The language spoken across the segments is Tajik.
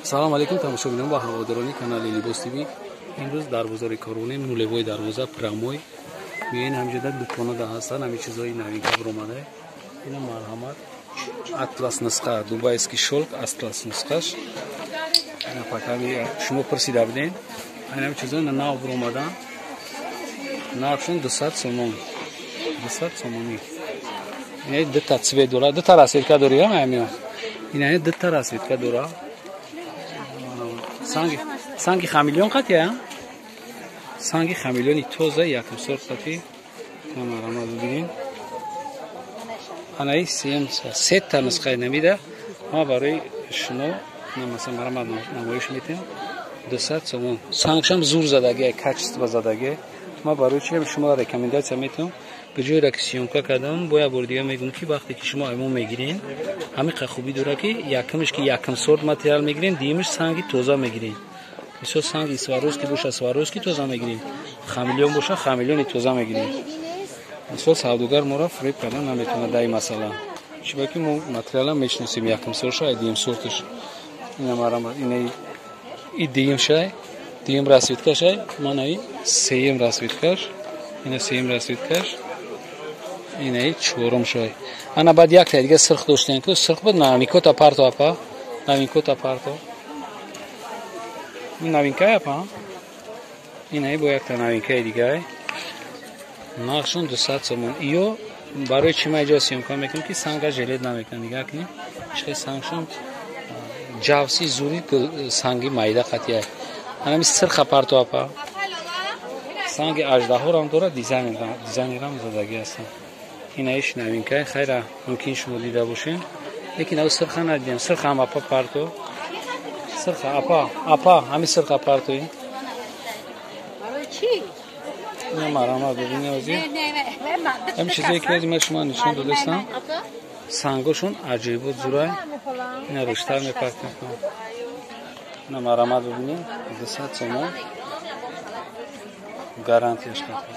салом алейкум тамошобинон ва ҳаводорони канали Libos TV. имрӯз дарвозаи коронем нулевои дарвоза прамой меоин ҳамҷода дуконода ҳастанд ҳами чизои навинка омада ина марҳамат атлас нусха дубайский шелк атлас нусхаш ина пакани шумо пурсида будем ҳами чизои нав омада навшон 200 сомон 200 сомони ина дута цвет дора дута расветка дория ҳами ина дута расветка дора санги хамелеон қатия санги хамелеони тоза якм сорт қати намарама бибинин анаи сетта нусхаи намида ма барои шумо намаса марама намоиш метем 200 сомон сангшам зур задаги качество задаги ма барои чи шумо рекомендация метем беҷои ра ки сёмка кардам боя бори дига мегӯм ки вақте ки шумо аймон мегирин ҳамин хубӣ дора ки якмиш ки якм сорт материал мегирин диюмиш санги тоза мегирин мисол санги сваровский боша сваровский тоза мегирин хамелеон боша хамелеони тоза мегирин мисол савдогар мора фиреб кардан наметавона даи масала чиба ки мо материала мешиносем якм сортша ай диюм сорташ ина марама ина и диюм шай диюм расветкашай манаи сеюм расветкаш ина сеюм расветкаш ина чорум шай ана баъд якта дига сирх доштем ки сирх буд навинкота парто апа навинкота парто новинка апа ина бо якта новинка дига нақшон 200 сомон иё барои чи ма иҷо сёмка мекунем ки санга желед намекунем дига ки чихе сангшон ҷавси зури санги майда қатия ана сирха парто апа санги аждаҳорам дора дизайнерам задаги ҳастанд ина иш новинка хайра мумкин шумо дида бошем лекин ав сирха надидем сирха ам апа парто сирха апа ҳами сирха партои ина марама бибинед ози ҳами чизе ки ма шумо нишон додастам сангошон аҷибу зурай ина руштар мепарт мекунам ина марама бибинед 200 сомон гарантияш кардам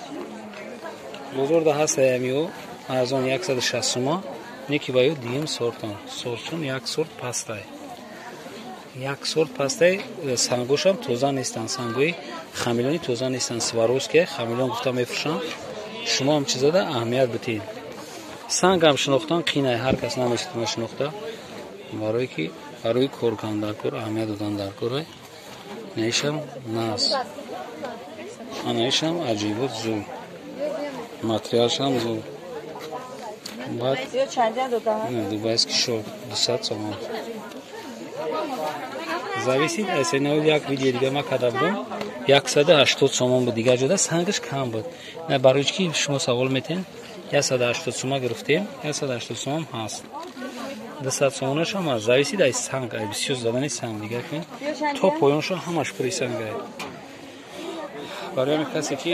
бозорда ҳаст ҳамио арзон 160 сомон неки ба ё диюм сортон сортчун як сорт пастай як сорт пастай сангошам тоза нестанд сангои хамелеони тоза нестанд сваровские хамелеон гуфта мефурӯшанд шумо ҳам чизада аҳамият битед сангам шинохтан қинай ҳар кас наметавонад шинохта барое ки барои коркан дар кор аҳамият додан дар кор наишам нас анаишам аҷибу зур материалшам зур баъд дубайский шелк 200 сомон зависит асенави як видео дига ма карда будам 180 сомон буд дигар ҷода сангаш кам буд на барои ки шумо савол метен 180 сомон гирифтем 180 сомон ҳаст 200 сомонаш ҳам аст зависит аз санг аз бисёр задани санг дигар ки то поёнша ҳамаш пури санг ай барои ҳамин касе ки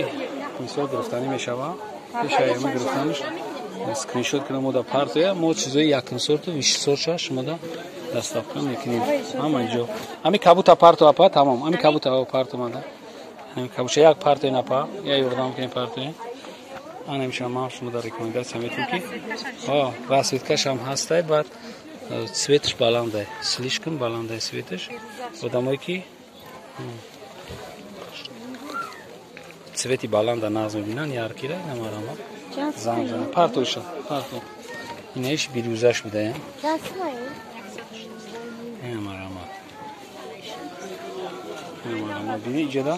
мисол гирифтанӣ мешава пешаяма гирифтаниш скриншот кунам мода партоя мо чизои якм сорту виш сортша шумода дастафкам мекунем ҳама иҷо ҳами кабута парто апа тамом ҳами кабута парто мада ҳами кабуша як парто напа я ёрдам кунем партоя ана мешам ма шумода рекомендация метем ки расветкашам ҳастай баъд цветаш баландай слишком баландай цветаш одамое ки цвети баланда наз мебинанд яркира намарама занг партоша парто инаиш бирӯзаш будая намарама бини иҷода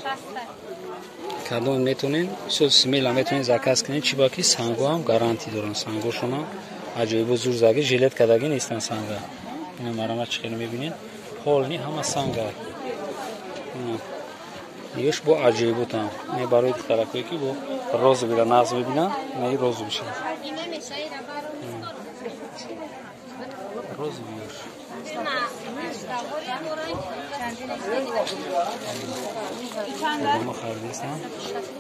кардон метонен мисол смела метонен заказ кунен чи баки санго ҳам гарантӣ доранд сангошонам аҷоибу зур заги жилет кадаги нестанд санга ина марама чӣ хеле мебинед ҳолни ҳама санга дигаш бо аҷоибутам не барои духтаракое ки бо розу бира наз мебинанд наи розу бишад розу биёр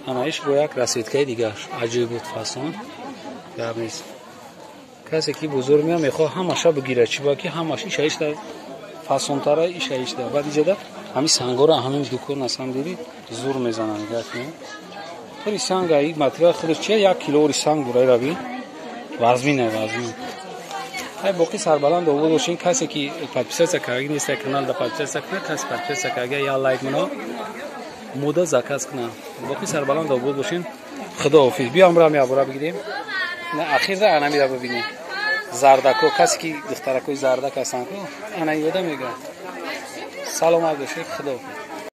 анаиш бо як расветкаи дигаш аҷоибут фасон гап нест касе ки бузург меам мехоҳ ҳамаша бигирад чи ба ки ҳамаш иша ишда фасонтара иша ишда баъд иҷода ҳами сангора ҳамин дукон асам диди зур мезананд гапи ори санга и материал худаш чия 1 кило ори санг бураи раби вазмин های باقی سربلند آبود باشین. کسی که подписаться کردی نیست کانال دا подписаться کنه، کسی подписаться کرده یا لایک منو مودا заказ کنه. باقی سربلند آبود باشین. خدا حافظ. بیام برام یا برا بگیریم. نه اخیر ده انا میره ببینیم. زردکو کسی که دخترکوی زردک هستن کو انا یودا میگه. سلام علیکم. خدا حافظ.